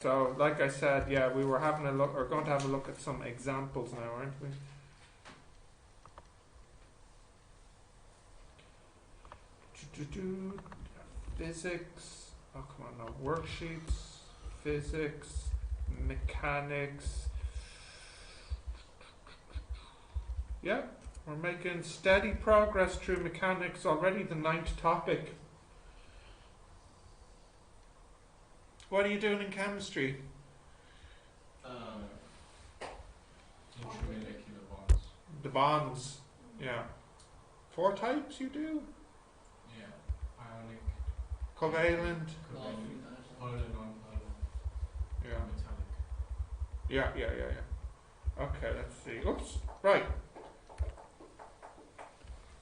So, like I said, yeah, we were having a look, or going to have a look at some examples now, aren't we? Physics. Oh, come on now. Worksheets. Physics. Mechanics. Yeah, we're making steady progress through mechanics. Already the 9th topic. What are you doing in chemistry? Intramolecular bonds. The bonds. Yeah. 4 types you do? Yeah. Ionic. Covalent. Polar, non-polar. Yeah. Metallic. Yeah. Okay, let's see. Oops. Right.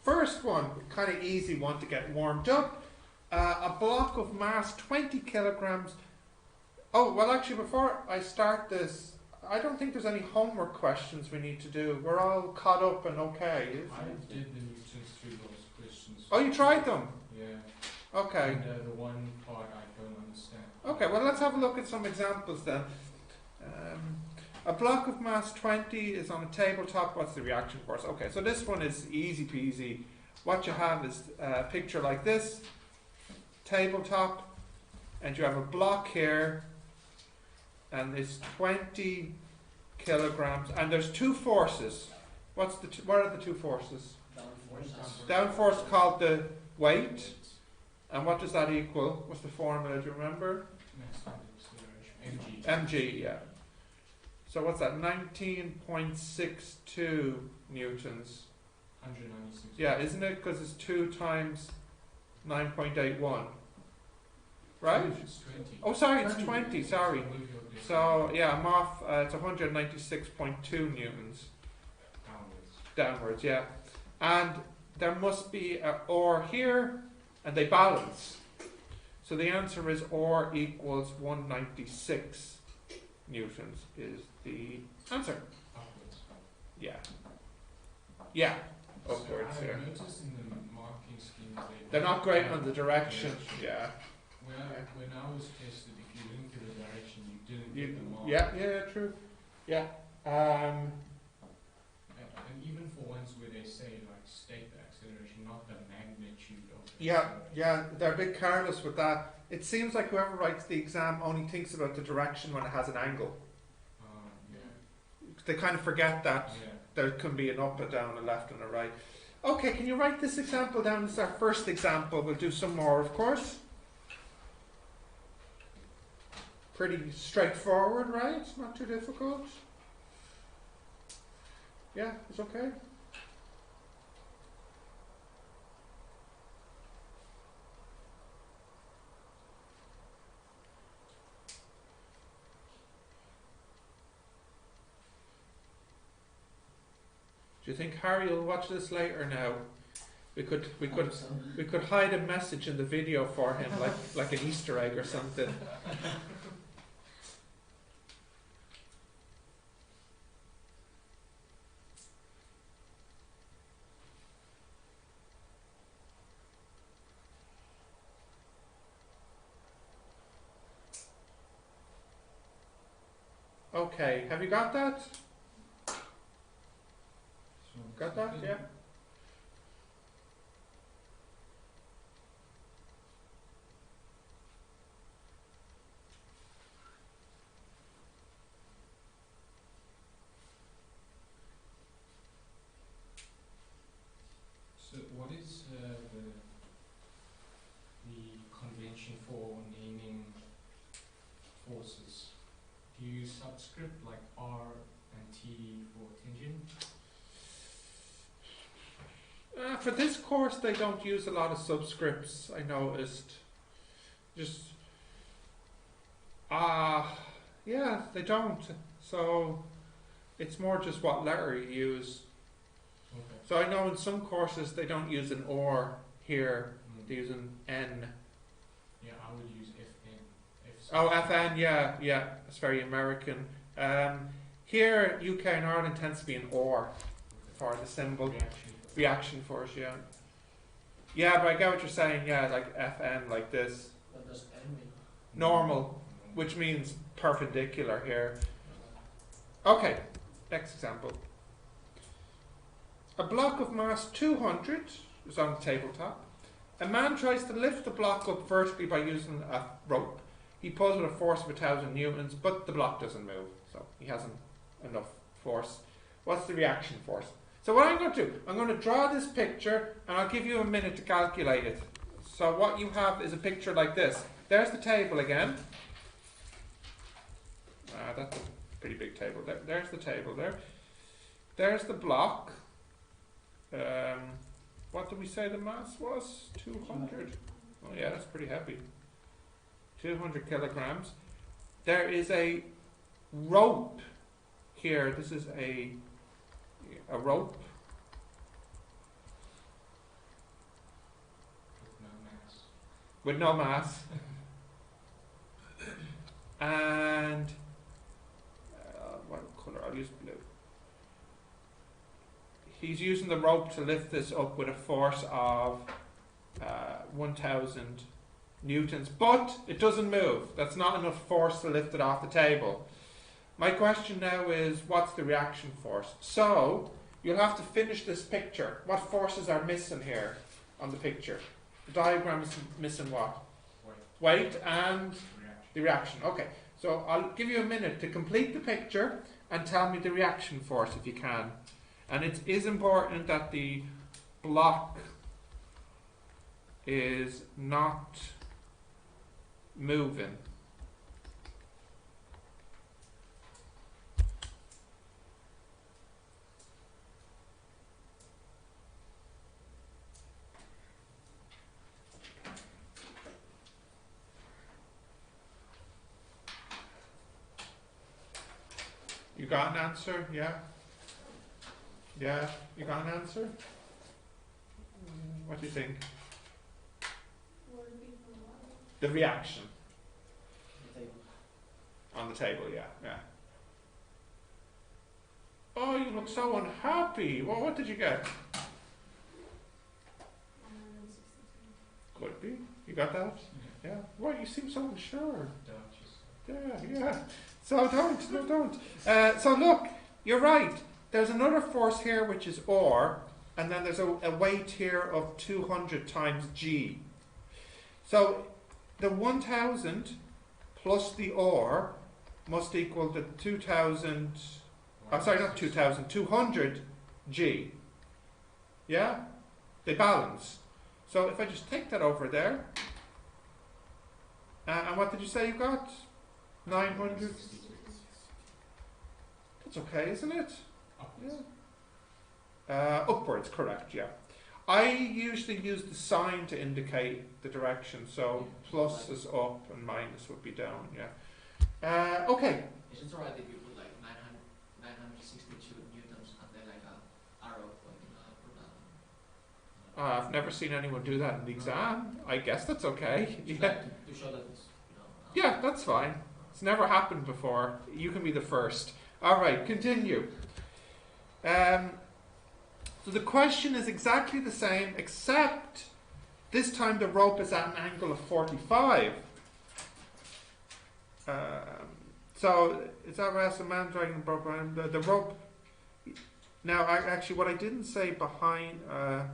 First one, kind of easy one to get warmed up. A block of mass 20 kilograms. Oh, well, actually, before I start this, I don't think there's any homework questions we need to do. We're all caught up and okay. I did the Newtons through those questions. Oh, you tried them? Yeah. Okay. And the one part I don't understand. Okay, well, let's have a look at some examples then. A block of mass 20 is on a tabletop. What's the reaction force? Okay, so this one is easy peasy. What you have is a picture like this, tabletop, and you have a block here, and it's 20 kilograms, and there's 2 forces. What are the 2 forces? Down force called the weight, and what does that equal? What's the formula? Do you remember? mg, yeah. So what's that? 19.62 newtons. 196. Yeah, isn't it? Because it's 2 times 9.81. Right? It's 20. Oh, sorry, it's 20. Sorry. So yeah, I'm off. It's 196.2 newtons. Downwards, yeah. And there must be an or here, and they balance. So the answer is or equals 196 newtons is the answer. Upwards. Yeah. Yeah. So Upwards, I yeah. noticed in the marking schemes They're not great on the direction. Yeah. When I was tested, if you didn't give a direction, you didn't get the mark. Yeah, true. Yeah. And even for ones where they say like state the acceleration, not the magnitude of the acceleration. Yeah, they're a bit careless with that. It seems like whoever writes the exam only thinks about the direction when it has an angle. Yeah. They kind of forget that Yeah. there can be an up, a down, a left, and a right. Okay, can you write this example down? This is our first example. We'll do some more, of course. Pretty straightforward, right? Not too difficult. Yeah, it's okay. Do you think Harry will watch this later now? We could hide a message in the video for him, like an Easter egg or something. Okay, have you got that? Got that? Yeah. So what is the convention for naming forces? Do you use subscript like R and T for tangent? For this course, they don't use a lot of subscripts, I noticed. Just, yeah, they don't. So, it's more just what letter you use. Okay. So I know in some courses they don't use an or here, they use an N. Yeah, I would use FN. Oh, FN, yeah, it's very American. Here, UK and Ireland tends to be an or for the symbol. Reaction force, yeah. Yeah, but I get what you're saying, yeah, like FN, like this. What does N mean? Normal. which means perpendicular here. Okay, next example. A block of mass 200 is on the tabletop. A man tries to lift the block up vertically by using a rope. He pulls with a force of 1,000 newtons, but the block doesn't move, so he hasn't enough force. What's the reaction force? So what I'm going to do, I'm going to draw this picture, and I'll give you a minute to calculate it. So what you have is a picture like this. There's the table again. That's a pretty big table. There's the table there. There's the block. What did we say the mass was? 200. Oh yeah, that's pretty heavy. 200 kilograms. There is a rope here. This is a rope. With no mass. And what colour? I'll use blue. He's using the rope to lift this up with a force of 1,000 newtons, but it doesn't move. That's not enough force to lift it off the table. My question now is, what's the reaction force? So, you'll have to finish this picture. What forces are missing here on the picture? The diagram is missing what? Weight and the reaction. Okay, so I'll give you a minute to complete the picture and tell me the reaction force if you can. And it is important that the block is not moving. You got an answer? Yeah? Yeah? You got an answer? What do you think? The reaction. On the table, yeah. Oh, you look so unhappy. Well, what did you get? Could be. You got that? Yeah. Well, you seem so unsure. Yeah. So don't. So look, you're right. There's another force here which is R, and then there's a weight here of 200 times G. So the 1,000 plus the R must equal the 2,000. I'm sorry, not 2,000. 200 G. Yeah, they balance. So if I just take that over there, and what did you say you got? 900. That's okay, isn't it? Yeah. Upwards, correct, yeah. I usually use the sign to indicate the direction, so plus is up and minus would be down, yeah. Okay. Is it alright if you put like 962 newtons and then like a arrow pointing up or down? I've never seen anyone do that in the exam. I guess that's okay. Just Yeah. like to show that it's, Yeah, that's fine. It's never happened before. You can be the first. Alright, continue. So the question is exactly the same, except this time the rope is at an angle of 45. So is that right? A man dragging the rope. Now, actually, what I didn't say behind. I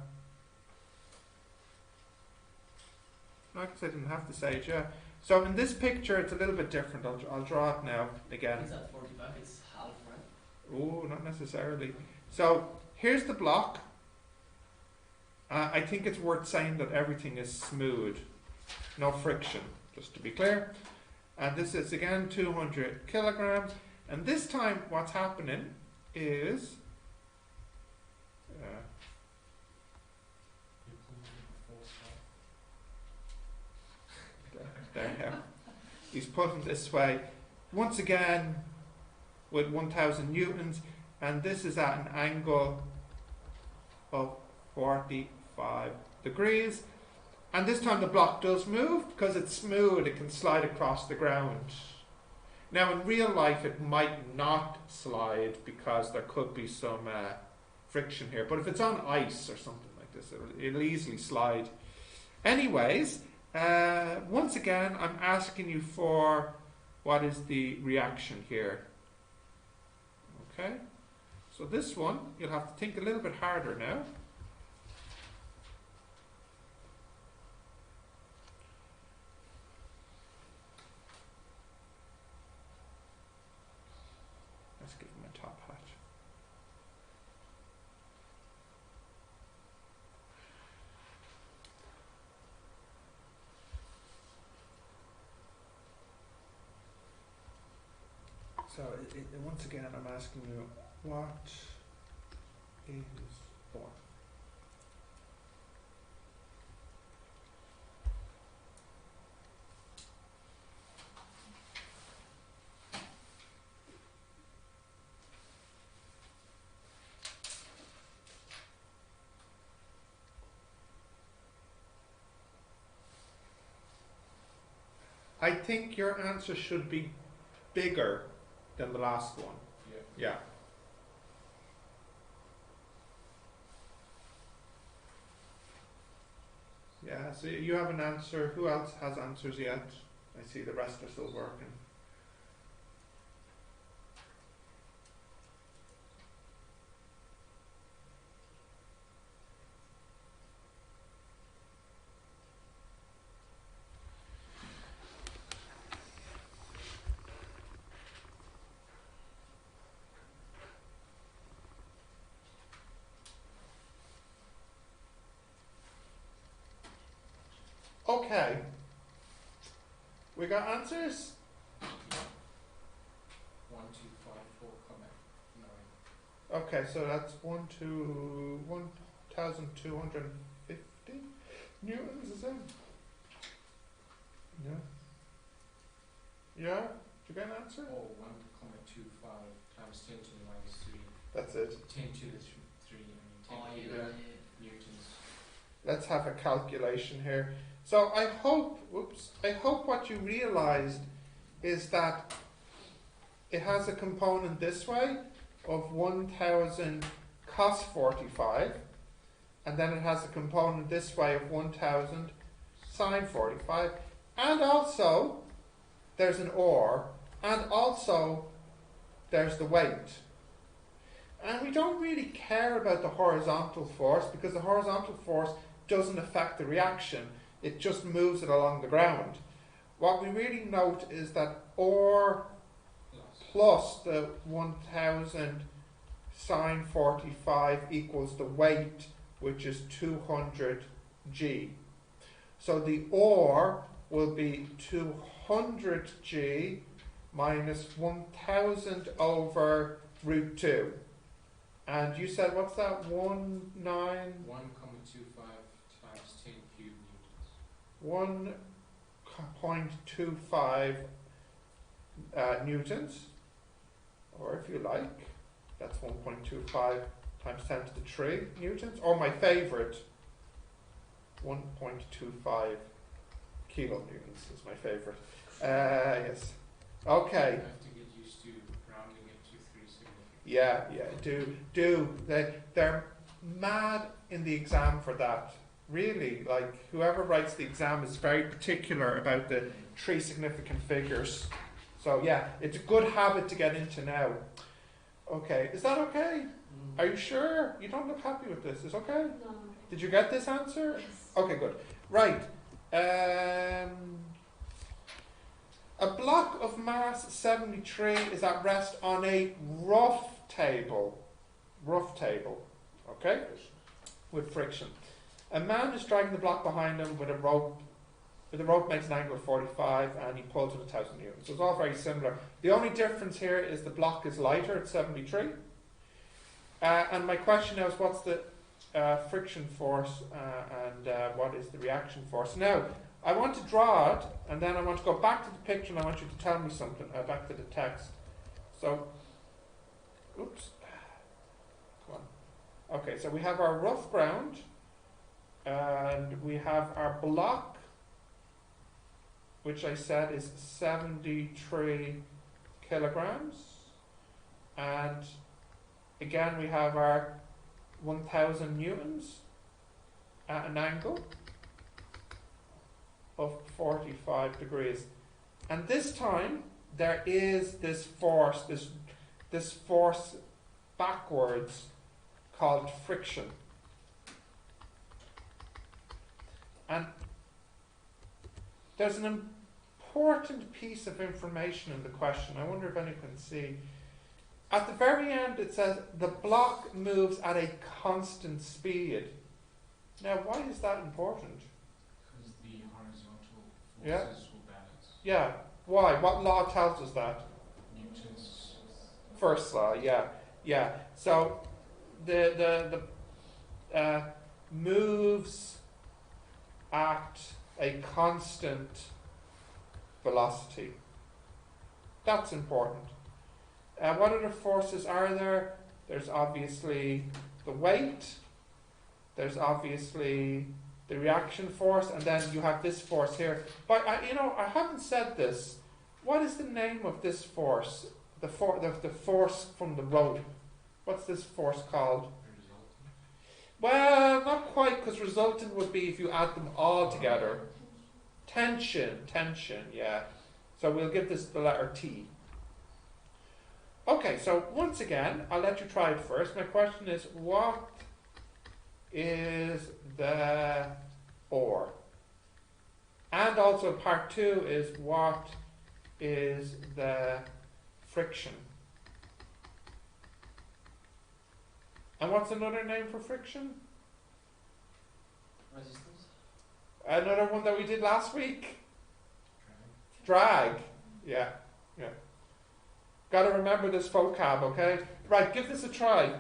guess I didn't have to say it. Yeah. So in this picture, it's a little bit different. I'll draw it now again. It's at 45. It's half, right? Oh, not necessarily. So here's the block. I think it's worth saying that everything is smooth, no friction, just to be clear. And this is again 200 kilograms. And this time what's happening is there. He's putting this way once again with 1,000 newtons, and this is at an angle of 45 degrees. And this time the block does move because it's smooth, it can slide across the ground. Now in real life it might not slide because there could be some friction here, but if it's on ice or something like this, it'll easily slide. Anyways, once again I'm asking you for what is the reaction here. Okay, so this one, you'll have to think a little bit harder now. Let's give him a top hat. So once again, I'm asking you, what is what? I think your answer should be bigger than the last one. Yeah. Yeah, so you have an answer. Who else has answers yet? I see the rest are still working. Okay. We got answers? 1254,9. Okay, so that's 1,250 newtons, is it? Yeah. Yeah? Did you get an answer? Or 1,25 times 10 to the minus 3. That's it. 10 to the 3, I mean 10 newtons. Let's have a calculation here. So I hope what you realized is that it has a component this way of 1,000 cos 45, and then it has a component this way of 1,000 sine 45, and also there's an or, and also there's the weight. And we don't really care about the horizontal force, because the horizontal force doesn't affect the reaction, it just moves it along the ground. What we really note is that or plus the 1,000 sine 45 equals the weight, which is 200 g. So the or will be 200 g minus 1,000 over root 2. And you said, what's that? 1.25 times 10 cubed newtons. 1.25 newtons, or if you like, that's 1.25 times 10 to the 3 newtons, or my favourite, 1.25 kilonewtons is my favourite. Yes. Okay. You have to get used to rounding it to 3 significant. Yeah, do. They're mad in the exam for that. Really, like, whoever writes the exam is very particular about the 3 significant figures. So yeah, it's a good habit to get into now. Okay, is that okay? Are you sure? You don't look happy with this. Is okay? No. Did you get this answer? Yes. Okay, good. Right. A block of mass 73 is at rest on a rough table. Okay? With friction. A man is dragging the block behind him with a rope. The rope makes an angle of 45 and he pulls with 1,000 newtons. So it's all very similar. The only difference here is the block is lighter at 73. And my question now is, what's the friction force and what is the reaction force? Now, I want to draw it, and then I want to go back to the picture and I want you to tell me something, back to the text. So, oops. Come on. Okay, so we have our rough ground, and we have our block, which I said is 73 kilograms, and again we have our 1,000 newtons at an angle of 45 degrees. And this time there is this force, this force backwards called friction. And there's an important piece of information in the question. I wonder if anyone can see. At the very end it says the block moves at a constant speed. Now why is that important? Because the horizontal Yeah. forces will balance. Yeah. Why? What law tells us that? Newton's First law, yeah. Yeah. So the moves at a constant velocity. That's important. What other forces are there? There's obviously the weight, there's obviously the reaction force, and then you have this force here. But I haven't said this. What is the name of this force? The force from the rope. What's this force called? resultant. Well, not quite, because resultant would be if you add them all together. Tension, yeah. So we'll give this the letter T. Okay, so once again, I'll let you try it first. My question is, what is the or? And also part 2 is, what is the friction? And what's another name for friction? Resistance. Another one that we did last week? Drag. Drag. Yeah. Got to remember this vocab, okay? Right, give this a try.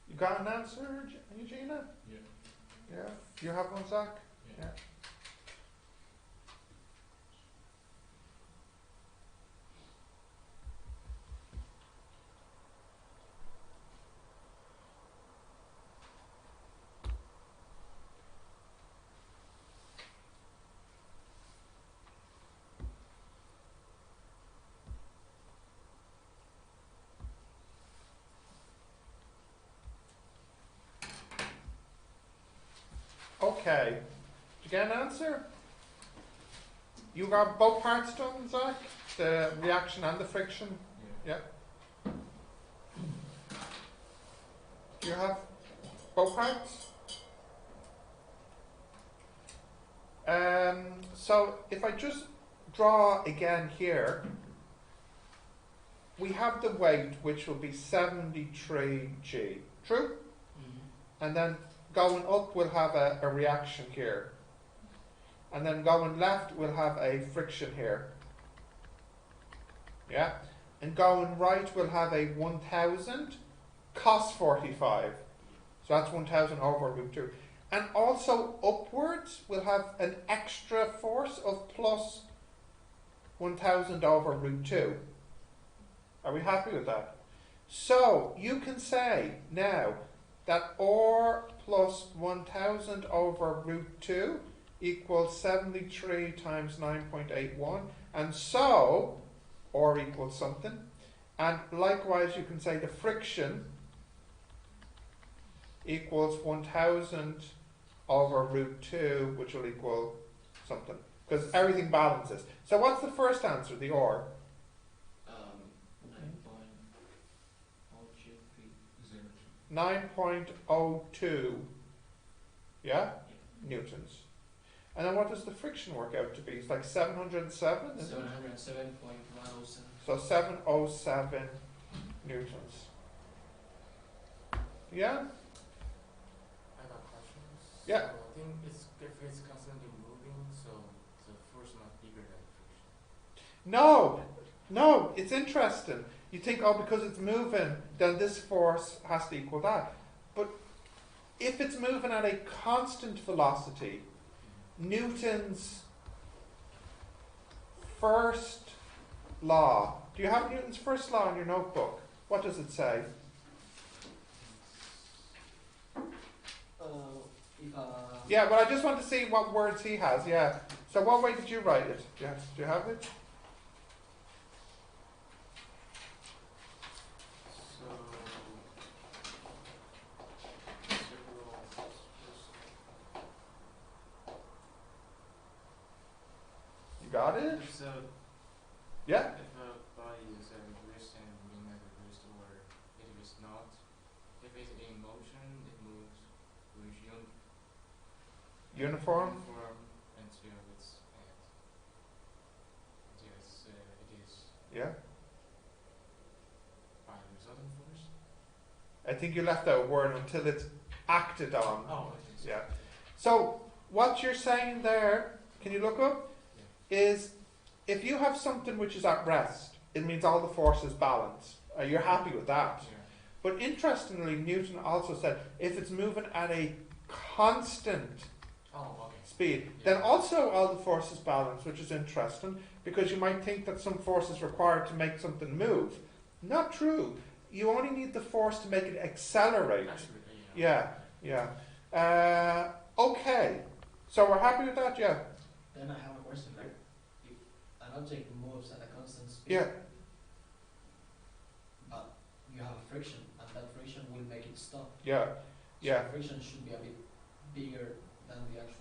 You got an answer, Eugenia? Yeah. Yeah. You have one, Zach? Yeah. Okay. Did you get an answer? You got both parts done, Zach? The reaction and the friction? Yeah. Do you have both parts? So if I just draw again here, we have the weight, which will be 73G. True? And then going up, we'll have a reaction here. And then going left, we'll have a friction here. Yeah? And going right, we'll have a 1000 cos 45. So that's 1000 over root 2. And also upwards, we'll have an extra force of plus 1000 over root 2. Are we happy with that? So you can say now that R plus 1000 over root 2 equals 73 times 9.81. And so R equals something. And likewise, you can say the friction equals 1000 over root 2, which will equal something. Because everything balances. So what's the first answer, the or? 9.023. 9.02, yeah? Newtons. And then what does the friction work out to be? It's like 707, isn't it? 707.107. So 707 newtons. Yeah? I have a question. Yeah. So I think if it's constantly moving, so the force must No, no, it's interesting. You think, oh, because it's moving, then this force has to equal that. But if it's moving at a constant velocity, Newton's first law, do you have Newton's first law in your notebook? What does it say? Yeah, well, I just want to see what words he has, yeah. So what way did you write it? Yes, do you have it? You got it? So, Yeah? if a body is reversed and being reversed, or it is not, if it's in motion, it moves with Uniform? until it's it is Yeah? by resultant force. I think you left out a word until it's acted on. Oh, I think so. Yeah. So what you're saying there, can you look up? Is if you have something which is at rest, it means all the forces balance. You're happy with that. Yeah. But interestingly, Newton also said if it's moving at a constant Oh, okay. speed, Yeah. then also all the forces balance, which is interesting because you might think that some force is required to make something move. Not true. You only need the force to make it accelerate. Actually, Yeah. Okay. So we're happy with that, yeah. Then I have a question. Like, if an object moves at a constant speed, Yeah. but you have a friction, and that friction will make it stop. Yeah. Yeah. So friction should be a bit bigger than the actual.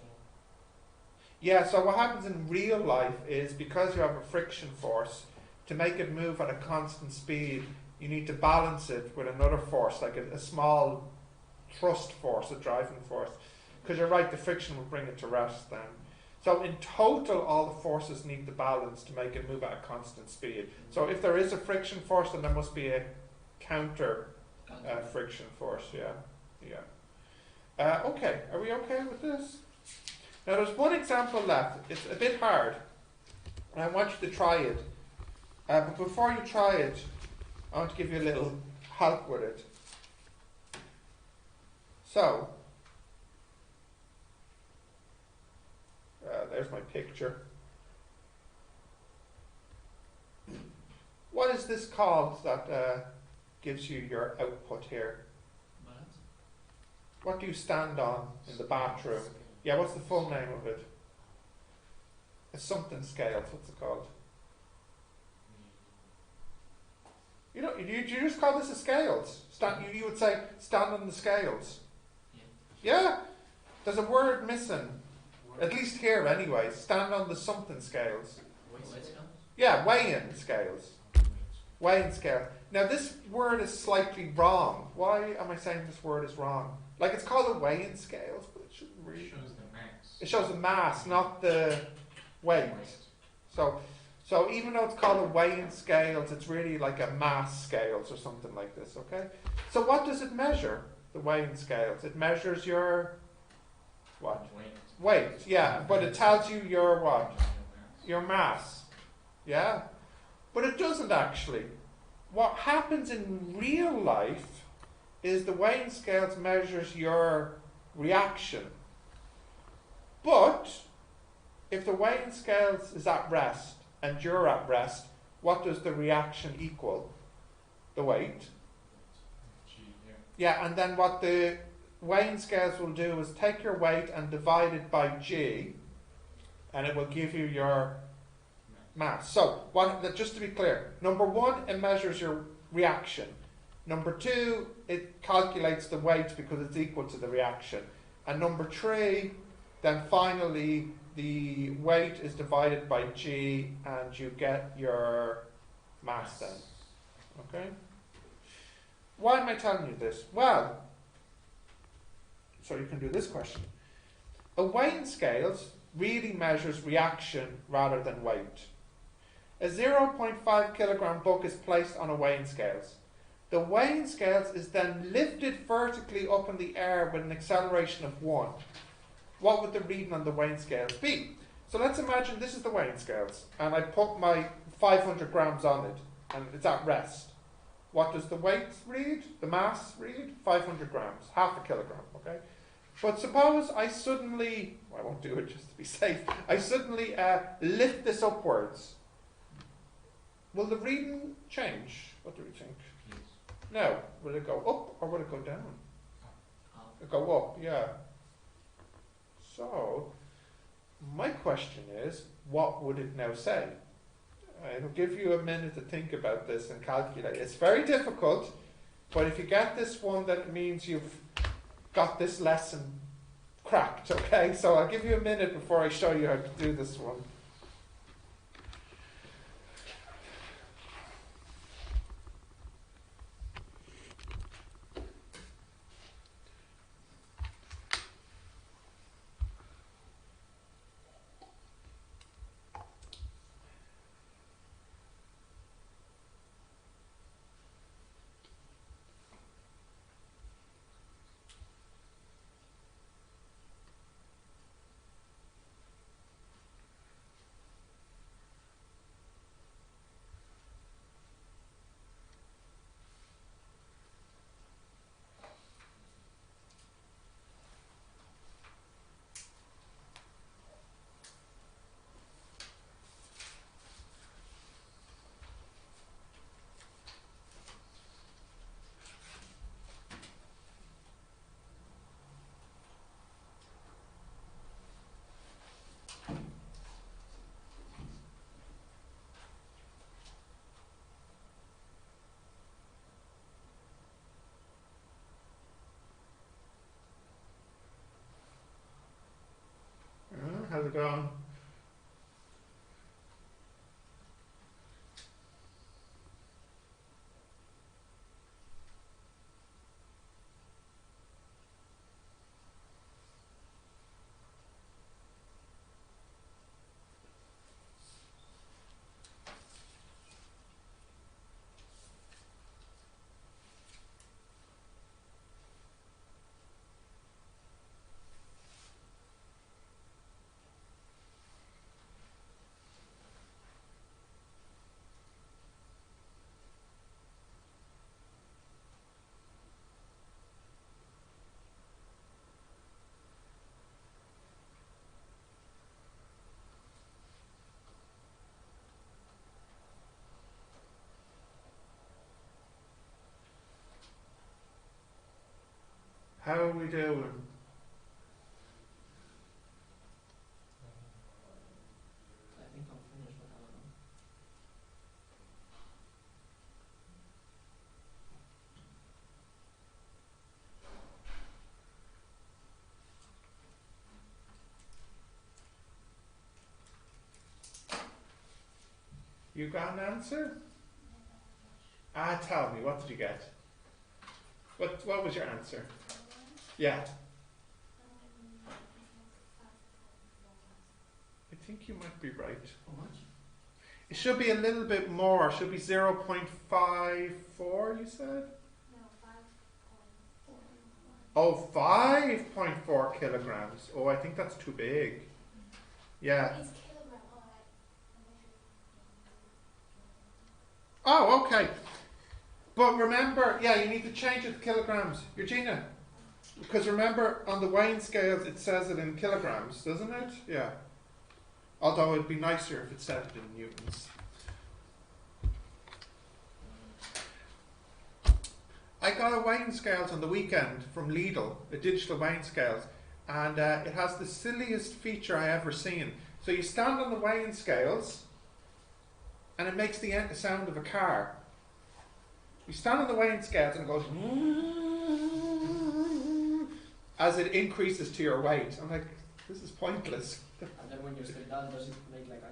Yeah, so what happens in real life is because you have a friction force, to make it move at a constant speed, you need to balance it with another force, like a small thrust force, a driving force. Because you're right, the friction will bring it to rest then. So in total, all the forces need to balance to make it move at a constant speed. So if there is a friction force, then there must be a counter friction force, yeah. Okay, are we okay with this? Now there's one example left. It's a bit hard, and I want you to try it. But before you try it, I want to give you a little help with it. So, there's my picture. What is this called that gives you your output here? Balance. What do you stand on in the bathroom? Yeah, what's the full name of it? It's something scales. What's it called? You know, you just call this a scales. You would say stand on the scales. Yeah. There's a word missing. At least here anyway. Stand on the something scales. Yeah, weigh-in scales. Weigh-in scale. Now this word is slightly wrong. Why am I saying this word is wrong? Like it's called a weigh-in scales, but it shouldn't really. It shows the mass. It shows the mass, not the weight. So even though it's called a weigh-in scales, it's really like a mass scales or something like this, okay? So what does it measure, the weigh-in scales? It measures your, what? Weight, yeah, but it tells you your what? Your mass, yeah? But it doesn't actually. What happens in real life is the weigh-in scales measures your reaction. But if the weigh-in scales is at rest and you're at rest, what does the reaction equal? The weight. Yeah, and then what the weigh-in scales will do is take your weight and divide it by G, and it will give you your mass. So, just to be clear, number one, it measures your reaction. Number two, it calculates the weight because it's equal to the reaction. And number three, then finally, the weight is divided by G and you get your mass then. Okay? Why am I telling you this? Well, so you can do this question. A weigh-in scales really measures reaction rather than weight. A 0.5 kilogram book is placed on a weigh-in scales. The weigh-in scales is then lifted vertically up in the air with an acceleration of 1. What would the reading on the weigh-in scales be? So let's imagine this is the weigh-in scales, and I put my 500 grams on it, and it's at rest. What does the weight read? The mass read? 500 grams, half a kilogram, okay? But suppose I suddenly, well, I won't do it just to be safe, I suddenly lift this upwards. Will the reading change? What do we think? Yes. No. Will it go up or will it go down? It'll go up, yeah. So, my question is, what would it now say? I'll give you a minute to think about this and calculate. It's very difficult, but if you get this one, that means you've got this lesson cracked, okay? So I'll give you a minute before I show you how to do this one. How's it going? How are we doing? I think I'm finished, but I don't know. You got an answer? Tell me, what did you get? What was your answer? Yeah. I think you might be right. How much? It should be a little bit more. It should be 0.54, you said? Oh, 5.4 kilograms. Oh, I think that's too big. Yeah. It's kilogram, alright. Oh, okay. But remember, yeah, you need to change it to kilograms. Eugenia, because remember, on the weighing scales, it says it in kilograms, doesn't it? Yeah. Although it'd be nicer if it said it in newtons. I got a weighing scales on the weekend from Lidl, a digital weighing scales, and it has the silliest feature I ever seen. So you stand on the weighing scales, and it makes the sound of a car. You stand on the weighing scales and it goes as it increases to your weight. I'm like, this is pointless. And then when you sit down, does it make like a...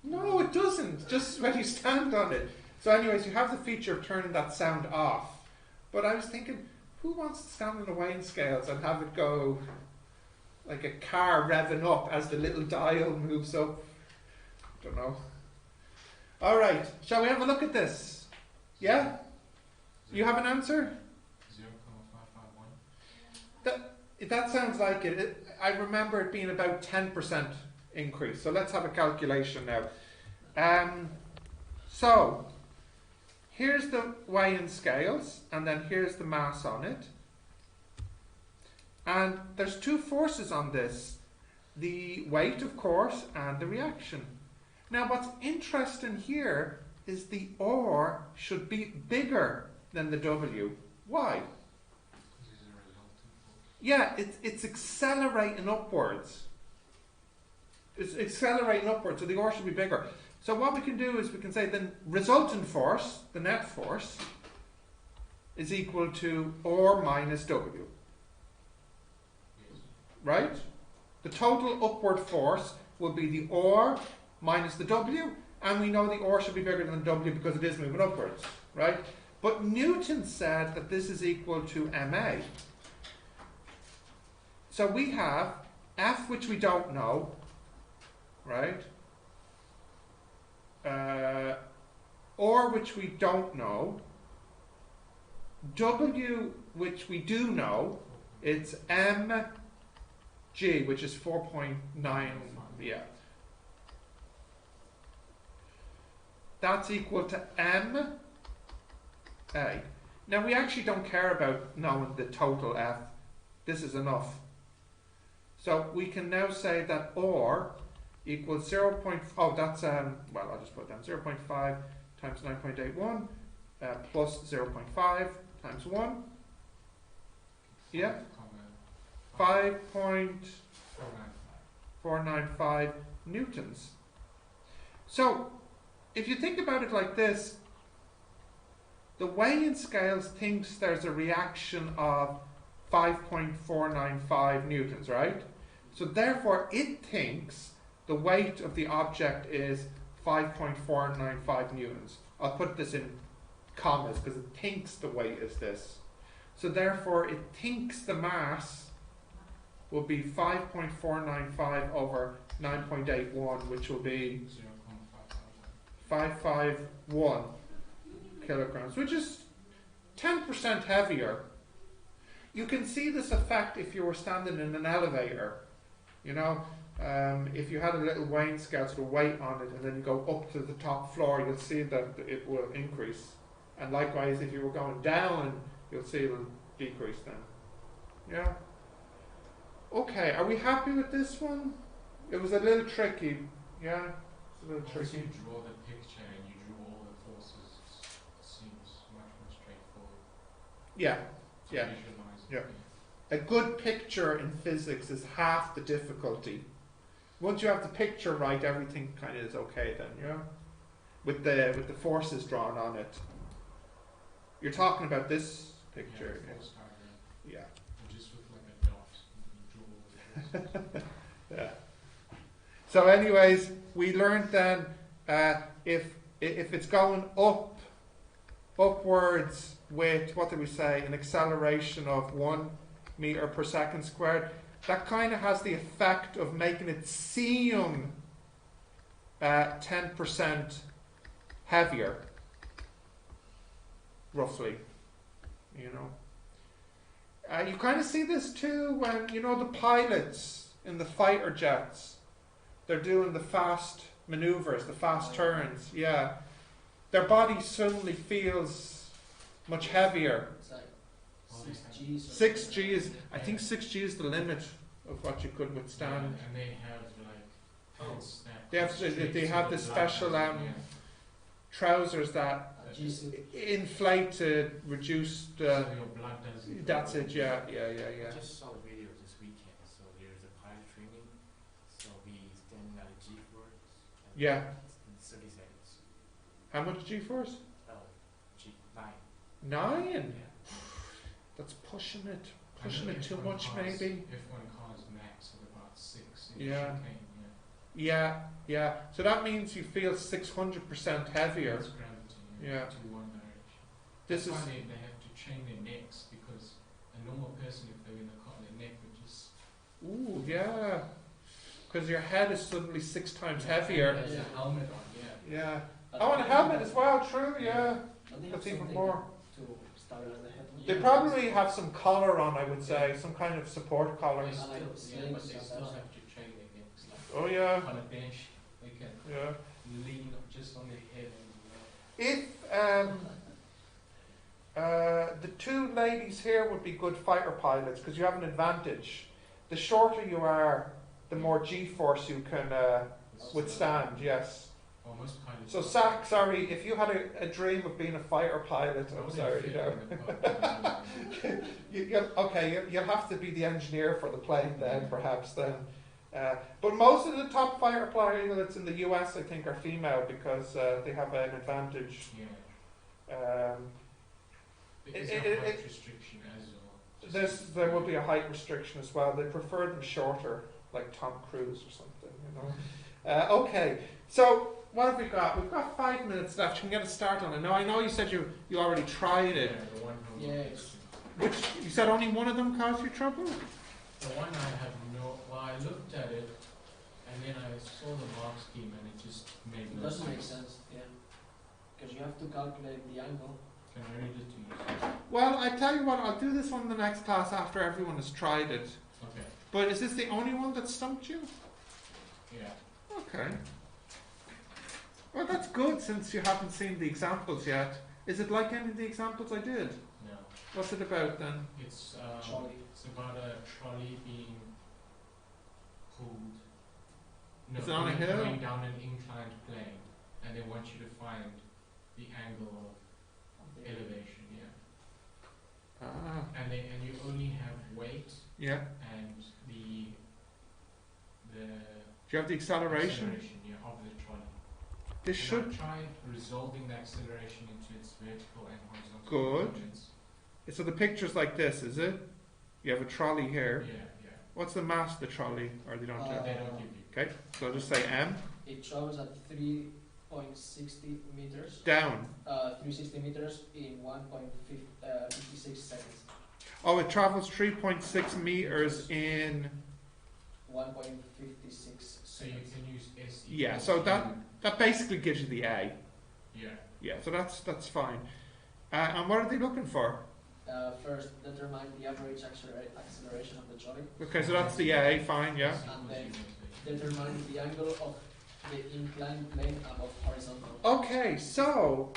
No, it doesn't. Just when you stand on it. So anyways, you have the feature of turning that sound off. But I was thinking, who wants to stand on the weighing scales and have it go like a car revving up as the little dial moves up? I don't know. Alright, shall we have a look at this? Yeah? You have an answer? 0.551. That sounds like it. I remember it being about 10% increase. So let's have a calculation now. So here's the weighing scales, and then here's the mass on it. And there's two forces on this. The weight, of course, and the reaction. Now what's interesting here is the R should be bigger than the W. Why? Yeah, it's accelerating upwards. It's accelerating upwards, so the R should be bigger. So what we can do is we can say the resultant force, the net force, is equal to R minus W. Right? The total upward force will be the R minus the W, and we know the R should be bigger than the W because it is moving upwards. Right? But Newton said that this is equal to ma. So we have F, which we don't know, right? R, which we don't know. W, which we do know. It's mg, which is 4.9. Yeah. That's equal to ma. Now we actually don't care about knowing the total F. This is enough. So we can now say that R equals 0. Oh, that's well, I'll just put it down. 0.5 times 9.81 plus 0.5 times 1. Yeah. 5.495 newtons. So if you think about it like this, the weighing scales thinks there's a reaction of 5.495 newtons, right? So therefore it thinks the weight of the object is 5.495 newtons. I'll put this in commas because it thinks the weight is this. So therefore it thinks the mass will be 5.495 over 9.81, which will be 551 kilograms, which is 10% heavier. You can see this effect if you were standing in an elevator. You know, if you had a little weighing scale with a weight on it and then you go up to the top floor, you'll see that it will increase. And likewise, if you were going down, you'll see it will decrease then. Yeah? Okay, are we happy with this one? It was a little tricky. Yeah? It's a little Once tricky. you draw the picture and you draw all the forces, it seems much more straightforward. Yeah. To Yeah. visualize it. Yeah. A good picture in physics is half the difficulty. Once you have the picture right, everything kind of is okay then, yeah? With the forces drawn on it. You're talking about this picture. Yeah, force diagram. Yeah. You just look like a dot. You draw all the forces. Yeah. So anyways, we learned then if it's going upwards with, what did we say, an acceleration of 1 meter per second squared, that kind of has the effect of making it seem 10% heavier, roughly, you know. You kind of see this too when, you know, the pilots in the fighter jets, they're doing the fast maneuvers, the fast turns, yeah. Their body suddenly feels much heavier. It's like 6Gs. 6G is, I think 6G is the limit of what you could withstand. Yeah, and they have like pants that They have constrict they so have the this blood special doesn't- trousers that G-suit. inflate to reduce so the. your blood doesn't. That's it. Yeah. I just saw a video this weekend. So there's a pilot training. So he's standing at a G-force. Yeah. It's 30 seconds. How much G-force? G9. 9. Yeah. That's pushing it. And Pushing it too F1 much, cars- maybe. F1 cars max at about 6. in Yeah. chicane, Yeah. So that means you feel 600% heavier. It's gravity. Yeah. To one direction. This That's is. why they have to train their necks because a normal person, if they're in the car, their neck would just. Ooh, yeah. Because your head is suddenly 6 times heavier. There's a helmet on, yeah. Yeah. Oh, and a helmet as well. True. Yeah. That's even more. To stabilize the head. They probably have some collar on, I would say, some kind of support collar. They I still, like yeah, but slings they and still that. have to train their necks. Like Oh yeah. on a bench, they can Yeah. lean The two ladies here would be good fighter pilots because you have an advantage. The shorter you are, the more G-force you can withstand, yes. Almost pilots. So, Zach, sorry, if you had a dream of being a fighter pilot, I'm sorry, you'll have to be the engineer for the plane then, perhaps then. But most of the top fighter pilots in the US, I think, are female because they have an advantage. Yeah. There's a height restriction as well. There will be a height restriction as well. They prefer them shorter, like Tom Cruise or something, you know. Okay, so what have we got? We've got 5 minutes left. You can get a start on it. Now, I know you said you already tried it. Yeah, the one from Yes. Which, you said only one of them caused you trouble? The one I have I looked at it and then I saw the mark scheme and it just made It no doesn't make sense. sense, yeah. Because you have to calculate the angle. Can I read it to you? Well, I tell you what, I'll do this one in the next class after everyone has tried it. Okay. But is this the only one that stumped you? Yeah. Okay. Well, that's good since you haven't seen the examples yet. Is it like any of the examples I did? No. What's it about then? It's Trolley. it's about a trolley being pulled. No, Is it on a hill? going down an inclined plane, and they want you to find the angle of elevation. Yeah. Ah, And you only have weight yeah. and the Do you have the acceleration? yeah, of the trolley. This And should. I've tried resolving the acceleration into its vertical and horizontal Good. components. So the picture's like this, is it? You have a trolley here. Yeah. What's the mass of the trolley? Or they don't tell? They don't give you. Okay, so I'll just say M. It travels at 3.60 meters. Down. 360 meters in 1.56 seconds. Oh, it travels 3.6 meters in. 1.56 So you seconds. can use S. Yeah, so that basically gives you the A. Yeah. Yeah, so that's fine. And what are they looking for? First, determine the average acceleration of the trolley. Okay, so that's the A, fine, yeah. And then determine the angle of the inclined plane above horizontal. Okay, so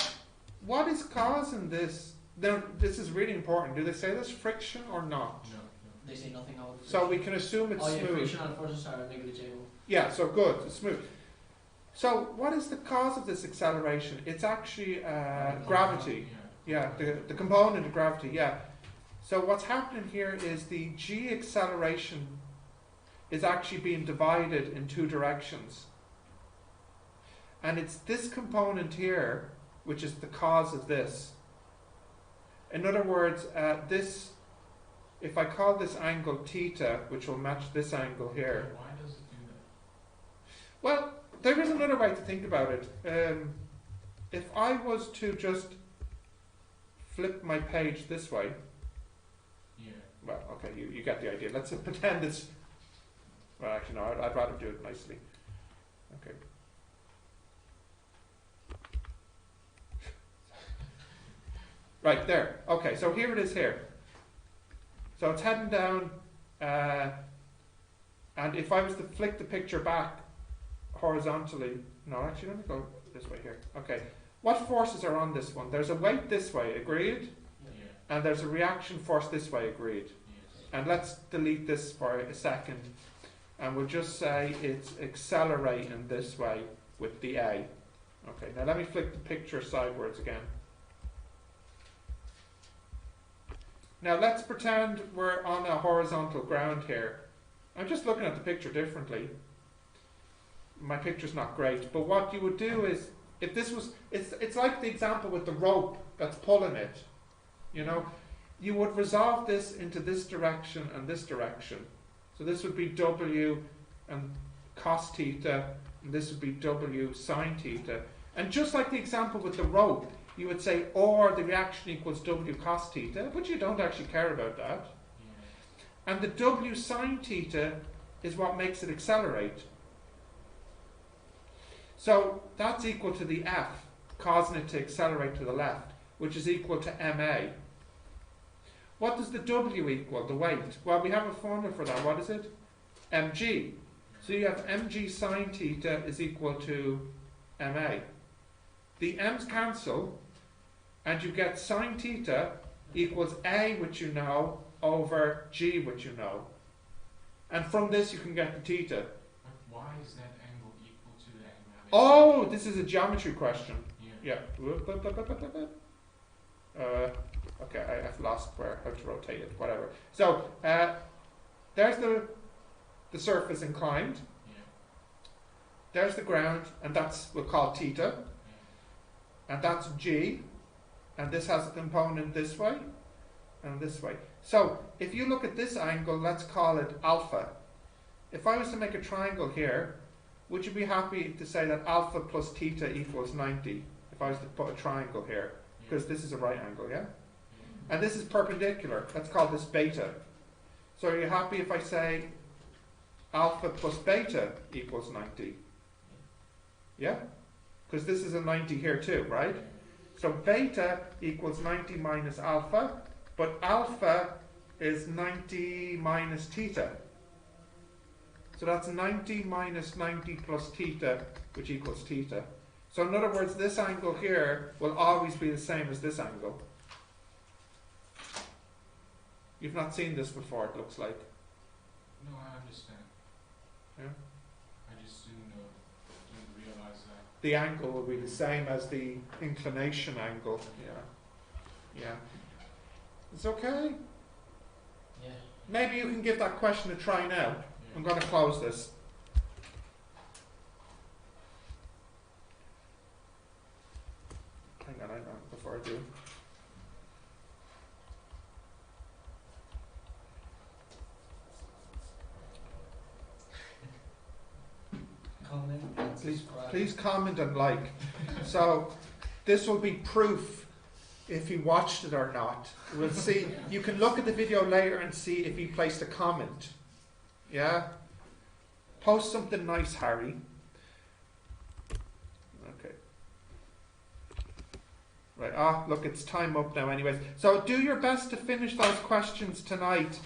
what is causing this? Now, this is really important. Do they say there's friction or not? No. They say nothing about So we can assume it's smooth. frictional forces are negligible. Yeah, so good, it's smooth. So what is the cause of this acceleration? It's actually gravity. Yeah, the component of gravity, yeah. So what's happening here is the G acceleration is actually being divided in two directions. And it's this component here which is the cause of this. In other words, if I call this angle theta, which will match this angle here. Why does it do that? Well, there is another way to think about it. If I was to just flip my page this way, Yeah. well, okay, you get the idea. Let's pretend it's, well, actually no, I'd rather do it nicely. Okay. Right, there. Okay, so here it is here. So it's heading down, and if I was to flick the picture back horizontally, no, actually, let me go this way here. Okay, what forces are on this one? There's a weight this way, agreed? Yeah. And there's a reaction force this way, agreed? Yes. And let's delete this for a second, and we'll just say it's accelerating this way with the A. Okay, now let me flick the picture sideways again. Now let's pretend we're on a horizontal ground here. I'm just looking at the picture differently. My picture's not great, but what you would do is, if this was, it's like the example with the rope that's pulling it. You know, you would resolve this into this direction and this direction. So this would be W and cos theta, and this would be W sine theta. And just like the example with the rope, you would say, or the reaction equals W cos theta, but you don't actually care about that. Yeah. And the W sine theta is what makes it accelerate. So that's equal to the F, causing it to accelerate to the left, which is equal to MA. What does the W equal, the weight? Well, we have a formula for that. What is it? mg. So you have mg sine theta is equal to MA. The m's cancel, and you get sine theta equals A, which you know, over G, which you know. And from this you can get the theta. But why is that angle equal to the angle? Oh, this is a geometry question. Yeah. Yeah. Okay, I've lost how to rotate it, whatever. So, there's the surface inclined. Yeah. There's the ground, and we'll call theta. Yeah. And that's G. And this has a component this way and this way. So, if you look at this angle, let's call it alpha. If I was to make a triangle here, would you be happy to say that alpha plus theta equals 90? If I was to put a triangle here, because this is a right angle, yeah? And this is perpendicular. Let's call this beta. So are you happy if I say alpha plus beta equals 90? Yeah? Because this is a 90 here too, right? So beta equals 90 minus alpha, but alpha is 90 minus theta. So that's 90 minus 90 plus theta, which equals theta. So in other words, this angle here will always be the same as this angle. You've not seen this before, it looks like. No, I understand. Yeah? I just didn't realize that. The angle will be the same as the inclination angle. Yeah. Yeah. It's okay. Yeah. Maybe you can give that question a try now. I'm going to close this. Hang on, before I do. Comment and subscribe. Please comment and like. So this will be proof if he watched it or not. We'll see. You can look at the video later and see if he placed a comment. Yeah? Post something nice, Harry. Okay. Right, look, it's time up now anyways. So do your best to finish those questions tonight.